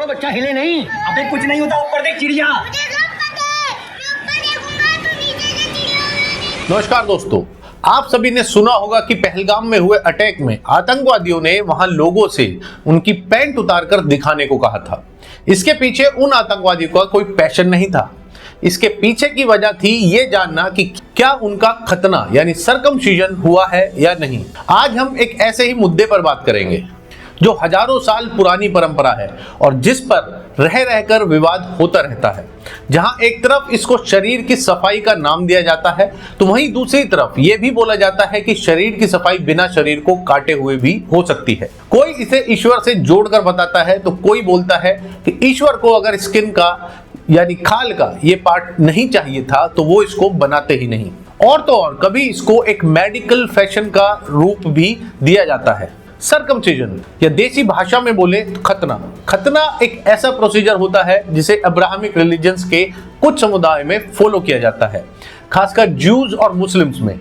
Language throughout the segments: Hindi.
छोड़ो, बच्चा हिले नहीं। अबे कुछ नहीं होता, ऊपर देख चिड़िया। नमस्कार दोस्तों, आप सभी ने सुना होगा कि पहलगाम में हुए अटैक में आतंकवादियों ने वहां लोगों से उनकी पैंट उतारकर दिखाने को कहा था। इसके पीछे उन आतंकवादियों का कोई पैशन नहीं था। इसके पीछे की वजह थी ये जानना कि क्या उनका खतना यानी सर्कमसिजन हुआ है या नहीं। आज हम एक ऐसे ही मुद्दे पर बात करेंगे जो हजारों साल पुरानी परंपरा है और जिस पर रह रहकर विवाद होता रहता है। जहां एक तरफ इसको शरीर की सफाई का नाम दिया जाता है, तो वहीं दूसरी तरफ यह भी बोला जाता है कि शरीर की सफाई बिना शरीर को काटे हुए भी हो सकती है। कोई इसे ईश्वर से जोड़कर बताता है, तो कोई बोलता है कि ईश्वर को अगर स्किन का यानी खाल का ये पार्ट नहीं चाहिए था तो वो इसको बनाते ही नहीं। और तो और कभी इसको एक मेडिकल फैशन का रूप भी दिया जाता है। सर्कमसिजन या देसी भाषा में बोले तो खतना एक ऐसा प्रोसीजर होता है जिसे अब्राहमिक रिलीजन्स के कुछ समुदाय में फॉलो किया जाता है, खासकर ज्यूज और मुस्लिम्स में।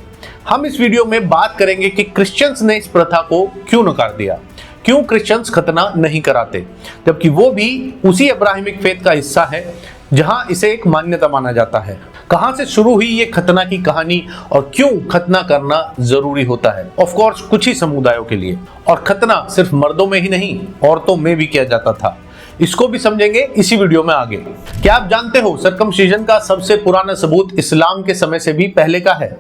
हम इस वीडियो में बात करेंगे कि क्रिश्चियंस ने इस प्रथा को क्यों नकार दिया, क्यों क्रिश्चियंस खतना नहीं कराते, जबकि वो भी उसी अब्राहमिक फेथ का हिस्सा है जहां इसे एक मान्यता माना जाता है। कहां से शुरू हुई ये खतना की कहानी और क्यों खतना करना जरूरी होता है। ऑफ कोर्स कुछ ही समुदायों के लिए, और खतना सिर्फ मर्दों में ही नहीं औरतों में भी किया जाता था। इसको भी समझेंगे इसी वीडियो में आगे। क्या आप जानते हो सर्कमसिजन का सबसे पुराना सबूत इस्लाम के समय से भी पहले का है।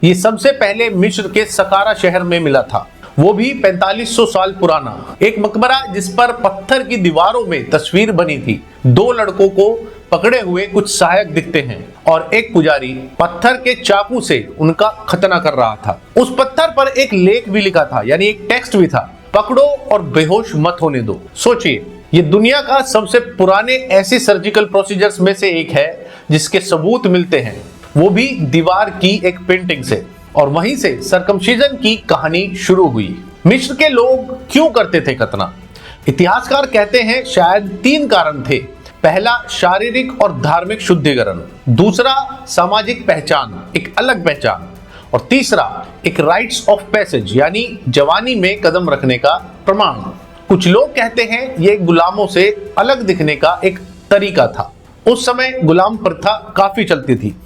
ये सबसे पहले मिस्र के सकारा शहर में मिला था, वो भी 4500 साल पुराना। एक मकबरा जिस पर पत्थर की दीवारों में तस्वीर बनी थी। दो लड़कों को पकड़े हुए कुछ सहायक दिखते हैं और एक पुजारी पत्थर के चाकू से उनका खतना कर रहा था। उस पत्थर पर एक लेख भी लिखा था, यानी एक टेक्स्ट भी था, पकड़ो और बेहोश मत होने दो। सोचिए, ये दुनिया का सबसे पुराने ऐसे सर्जिकल प्रोसीजर्स में से एक है जिसके सबूत मिलते हैं, वो भी दीवार की एक पेंटिंग से। और वहीं से सर्कमसिजन की कहानी शुरू हुई। मिस्र के लोग क्यों करते थे खतना? इतिहासकार कहते हैं शायद 3 कारण थे। पहला, शारीरिक और धार्मिक शुद्धिकरण। दूसरा, सामाजिक पहचान, एक अलग पहचान। और तीसरा, एक राइट्स ऑफ पैसेज यानी जवानी में कदम रखने का प्रमाण। कुछ लोग कहते हैं ये गुलामों से अलग दिखने का एक तरीका था। उस समय गुलाम प्रथा काफी चलती थी।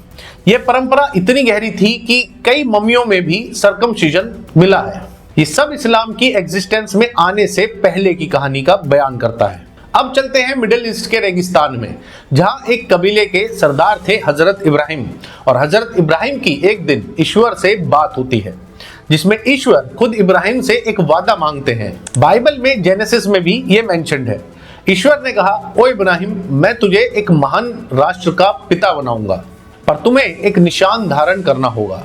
यह परंपरा इतनी गहरी थी कि कई मम्मियों में भी सर्कमसिजन मिला है। ये सब इस्लाम की एग्जिस्टेंस में आने से पहले की कहानी का बयान करता है। अब चलते हैं मिडिल ईस्ट के रेगिस्तान में, जहां एक कबीले के सरदार थे हजरत इब्राहिम। और हजरत इब्राहिम की एक दिन ईश्वर से बात होती है, जिसमें ईश्वर खुद इब्राहिम से एक वादा मांगते हैं। बाइबल में जेनेसिस में भी ये मेंशन्ड है। ईश्वर ने कहा, ओ इब्राहिम, मैं तुझे एक महान राष्ट्र का पिता बनाऊंगा, पर तुम्हें एक निशान धारण करना होगा।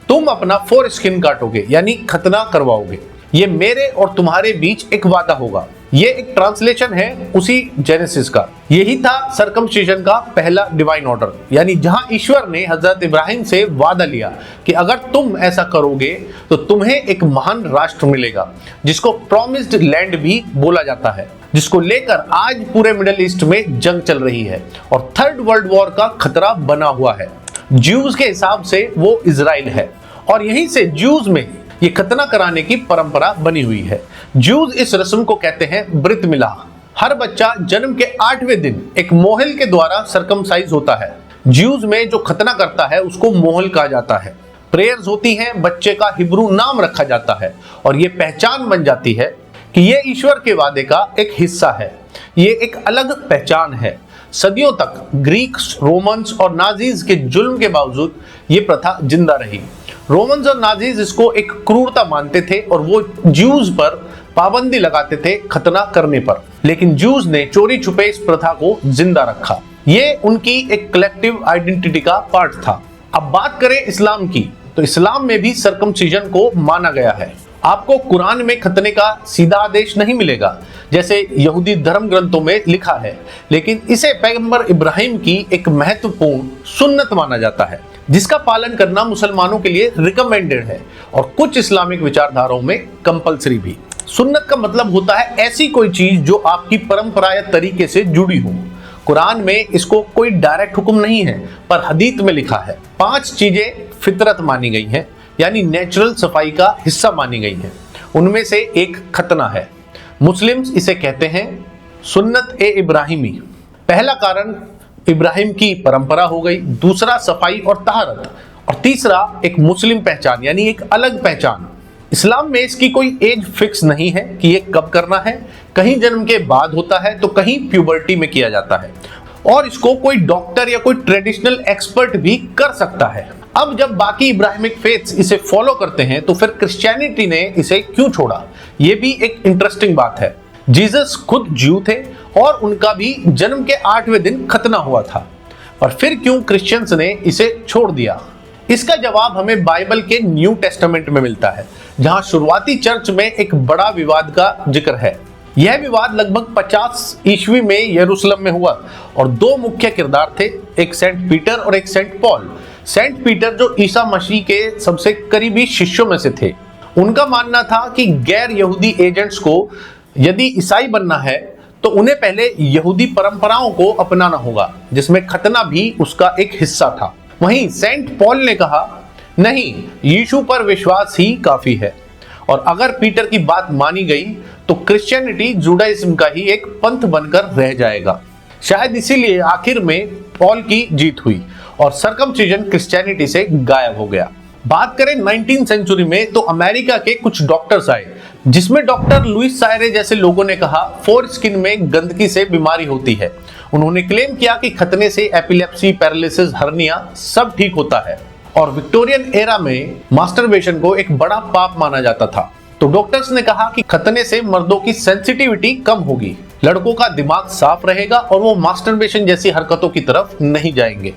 तुम अपना फोरस्किन काटोगे यानी खतना करवाओगे। ये मेरे और तुम्हारे बीच एक वादा होगा। ये एक ट्रांसलेशन है उसी जेनेसिस का। यही था सर्कमसिजन का पहला डिवाइन ऑर्डर, यानी जहां ईश्वर ने हजरत इब्राहिम से वादा लिया कि अगर तुम ऐसा करोगे तो तुम्हें एक महान राष्ट्र मिलेगा, जिसको प्रॉमिस्ड लैंड भी बोला जाता है, जिसको लेकर आज पूरे मिडिल ईस्ट में जंग चल रही है और 3rd वर्ल्ड वॉर का खतरा बना हुआ है। ज्यूज के हिसाब से वो इजराइल है और यहीं से ज्यूज में ये खतना कराने की परंपरा बनी हुई है। ज्यूज इस रस्म को कहते हैं ब्रित मिला। हर बच्चा जन्म के 8वें दिन एक मोहल के द्वारा सर्कमसाइज होता है। ज्यूज में जो खतना करता है उसको मोहल कहा जाता है। प्रेयर्स होती हैं, बच्चे का हिब्रू नाम रखा जाता है और ये पहचान बन जाती है कि ये ईश्वर के वादे का एक हिस्सा है। ये एक अलग पहचान है। सदियों तक ग्रीक्स, रोमन्स और नाजीज के जुल्म के बावजूद ये प्रथा जिंदा रही। रोमन्स और नाजीज इसको एक क्रूरता मानते थे और वो ज्यूज पर पाबंदी लगाते थे खतना करने पर, लेकिन ज्यूज ने चोरी छुपे इस प्रथा को जिंदा रखा। ये उनकी एक कलेक्टिव आइडेंटिटी का पार्ट था। अब बात करें इस्लाम की, तो इस्लाम में भी सर्कमसिजन को माना गया है। आपको कुरान में खतने का सीधा आदेश नहीं मिलेगा जैसे यहूदी धर्म ग्रंथों में लिखा है, लेकिन इसे पैगंबर इब्राहिम की एक महत्वपूर्ण सुन्नत माना जाता है, जिसका पालन करना मुसलमानों के लिए रिकमेंडेड है और कुछ इस्लामिक विचारधाराओं में कंपलसरी भी। सुन्नत का मतलब होता है ऐसी कोई चीज जो आपकी परंपरा या तरीके से जुड़ी हो। कुरान में इसको कोई डायरेक्ट हुक्म नहीं है, पर हदीत में लिखा है। 5 चीजें फितरत मानी गई हैं, यानी नेचुरल सफाई का हिस्सा मानी गई हैं। उनमें से एक खतना है। मुस्लिम्स इसे कहते हैं सुन्नत ए इब्राहिमी। पहला कारण इब्राहिम की परंपरा हो गई, दूसरा सफाई और तहारत, और तीसरा एक मुस्लिम पहचान यानी एक अलग पहचान। इस्लाम में इसकी कोई एज फिक्स नहीं है कि ये कब करना है, कहीं जन्म के बाद होता है तो कहीं प्यूबर्टी में किया जाता है, और इसको कोई डॉक्टर या कोई ट्रेडिशनल एक्सपर्ट भी कर सकता है। अब जब बाकी इब्राहिमिक फेथ्स इसे फॉलो करते हैं तो फिर क्रिश्चियनिटी ने इसे क्यों छोड़ा, ये भी एक इंटरेस्टिंग बात है। जीसस खुद ज्यू थे और उनका भी जन्म के 8वें दिन खतना हुआ था, और फिर क्यों क्रिश्चियंस ने इसे छोड़ दिया? इसका जवाब हमें बाइबल के न्यू टेस्टामेंट में मिलता है, जहां शुरुआती चर्च में एक बड़ा विवाद का जिक्र है। यह विवाद लगभग 50 ईस्वी में यरूशलेम में हुआ, और दो मुख्य किरदार थे, एक सेंट पीटर और एक सेंट पॉल। सेंट पीटर जो ईसा मसीह के सबसे करीबी शिष्यों में से थे, उनका मानना था कि गैर यहूदी एजेंट्स को यदि ईसाई बनना है तो उन्हें पहले यहूदी परंपराओं को अपनाना होगा, जिसमें खतना भी उसका एक हिस्सा था। वहीं सेंट पॉल ने कहा, नहीं, यीशु पर विश्वास ही काफी है, और अगर पीटर की बात मानी गई तो क्रिश्चियनिटी जुडाइज्म का ही एक पंथ बनकर रह जाएगा। शायद इसीलिए आखिर में पॉल की जीत हुई और सर्कमसिजन क्रिश्चियनिटी से गायब हो गया। बात करें 19वीं सेंचुरी में तो अमेरिका के कुछ डॉक्टर्स आए, जिसमें डॉक्टर लुइस सायरे जैसे लोगों ने कहा फोर स्किन में गंदगी से बीमारी होती है। उन्होंने क्लेम किया कि खतने से एपिलेप्सी, पैरालिसिस, हर्निया सब ठीक होता है, और विक्टोरियन एरा में मास्टरबेशन को एक बड़ा पाप माना जाता था। तो डॉक्टर्स ने कहा कि खतने से मर्दों की सेंसिटिविटी कम होगी, लड़कों का दिमाग साफ रहेगा और वो मास्टरबेशन जैसी हरकतों की तरफ नहीं जाएंगे।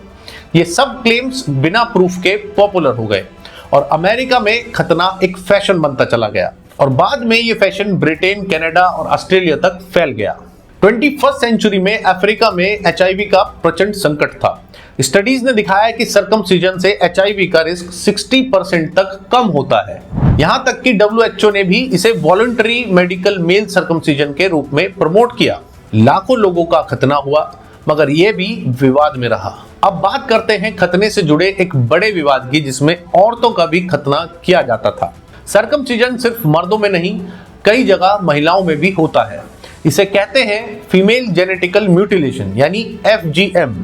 ये सब क्लेम्स बिना प्रूफ के पॉपुलर हो गए, और अमेरिका में खतना एक फैशन बनता चला गया, और बाद में ये फैशन ब्रिटेन, कनाडा और ऑस्ट्रेलिया तक फैल गया। 21वीं सेंचुरी में अफ्रीका में HIV का प्रचंड संकट था। स्टडीज ने दिखाया कि सर्कमसिजन से HIV का रिस्क 60% तक कम होता है। यहां तक कि WHO ने भी इसे वॉलंटरी मेडिकल मेल सर्कमसिजन के रूप में प्रमोट किया। लाखों लोगों का खतना हुआ, मगर यह भी विवाद में रहा। अब बात करते हैं खतने से जुड़े एक बड़े विवाद की, जिसमें औरतों का भी खतना किया जाता था। सर्कमसिजन सिर्फ मर्दों में नहीं, कई जगह महिलाओं में भी होता है। इसे कहते हैं फीमेल जेनेटिकल म्यूटिलेशन यानी FGM।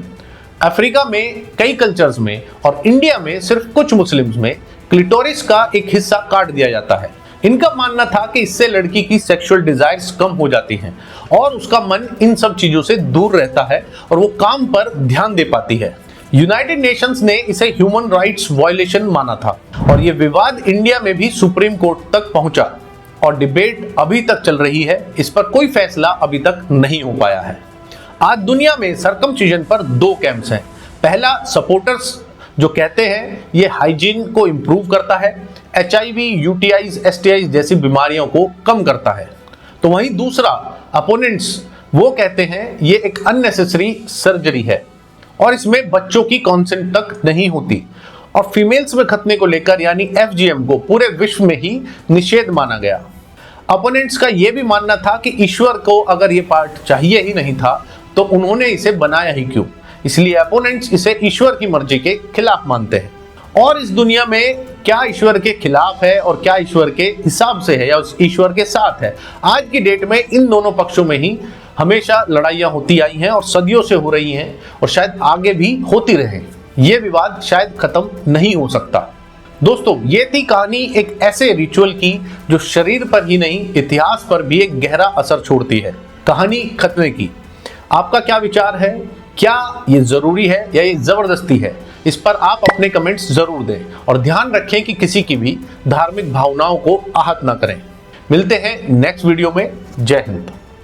अफ्रीका में कई कल्चर्स में और इंडिया में सिर्फ कुछ मुस्लिम्स में क्लिटोरिस का एक हिस्सा काट दिया जाता है। इनका मानना था कि इससे लड़की की सेक्सुअल डिजायर्स कम हो जाती हैं और उसका मन इन सब चीजों से दूर रहता है और वो काम पर ध्यान दे पाती है। यूनाइटेड नेशंस ने इसे ह्यूमन राइट्स वायलेशन माना था, और ये विवाद इंडिया में भी सुप्रीम कोर्ट तक पहुंचा, और डिबेट अभी तक चल रही है। इस पर कोई फैसला अभी तक नहीं हो पाया है। आज दुनिया में सर्कमसिजन पर दो कैंप्स हैं। पहला, सपोर्टर्स जो कहते हैं ये हाइजीन को इंप्रूव करता है, HIV, UTIs, STIs जैसी बीमारियों को कम करता है। तो वहीं दूसरा, अपोनेंट्स, वो कहते हैं ये एक अननेसेसरी सर्जरी है और इसमें बच्चों की कॉन्सेंट तक नहीं होती, और फीमेल्स में खतने को लेकर यानी FGM को पूरे विश्व में ही निषेध माना गया। अपोनेंट्स का यह भी मानना था कि ईश्वर को अगर ये पार्ट चाहिए ही नहीं था तो उन्होंने इसे बनाया ही क्यों। इसलिए अपोनेंट्स इसे ईश्वर की मर्जी के खिलाफ मानते हैं। और इस दुनिया में क्या ईश्वर के खिलाफ है और क्या ईश्वर के हिसाब से है या उस ईश्वर के साथ है, आज की डेट में इन दोनों पक्षों में ही हमेशा लड़ाइयां होती आई हैं और सदियों से हो रही हैं, और शायद आगे भी होती रहे। ये विवाद शायद खत्म नहीं हो सकता। दोस्तों, ये थी कहानी एक ऐसे रिचुअल की जो शरीर पर ही नहीं इतिहास पर भी एक गहरा असर छोड़ती है, कहानी खतने की। आपका क्या विचार है? क्या ये जरूरी है या ये जबरदस्ती है? इस पर आप अपने कमेंट्स जरूर दें, और ध्यान रखें कि किसी की भी धार्मिक भावनाओं को आहत ना करें। मिलते हैं नेक्स्ट वीडियो में। जय हिंद।